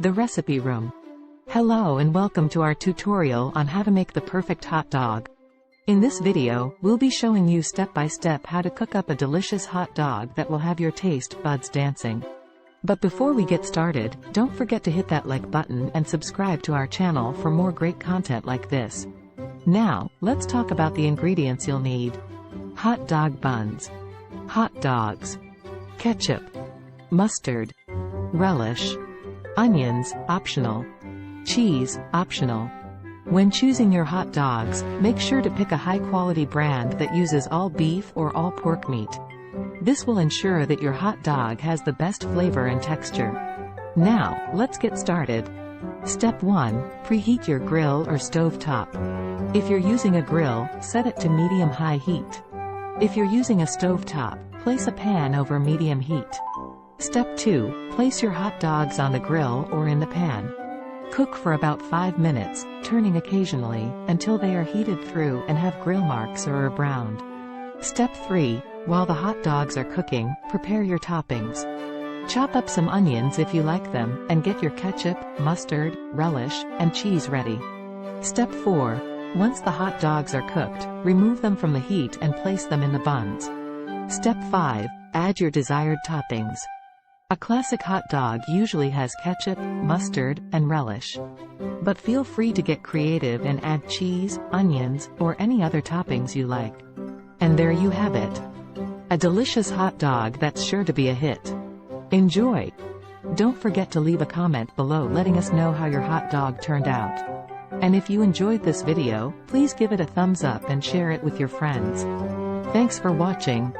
The Recipe Room. Hello and welcome to our tutorial on how to make the perfect hot dog. In this video, we'll be showing you step by step how to cook up a delicious hot dog that will have your taste buds dancing. But before we get started, don't forget to hit that like button and subscribe to our channel for more great content like this. Now, let's talk about the ingredients you'll need. Hot dog buns. Hot dogs. Ketchup. Mustard. Relish. Onions, optional. Cheese, optional. When choosing your hot dogs, make sure to pick a high-quality brand that uses all beef or all pork meat. This will ensure that your hot dog has the best flavor and texture. Now, let's get started. Step 1. Preheat your grill or stove top. If you're using a grill, set it to medium-high heat. If you're using a stove top, place a pan over medium heat. Step 2. Place your hot dogs on the grill or in the pan. Cook for about 5 minutes, turning occasionally, until they are heated through and have grill marks or are browned. Step 3. While the hot dogs are cooking, prepare your toppings. Chop up some onions if you like them, and get your ketchup, mustard, relish, and cheese ready. Step 4. Once the hot dogs are cooked, remove them from the heat and place them in the buns. Step 5. Add your desired toppings. A classic hot dog usually has ketchup, mustard, and relish. But feel free to get creative and add cheese, onions, or any other toppings you like. And there you have it. A delicious hot dog that's sure to be a hit. Enjoy! Don't forget to leave a comment below letting us know how your hot dog turned out. And if you enjoyed this video, please give it a thumbs up and share it with your friends. Thanks for watching.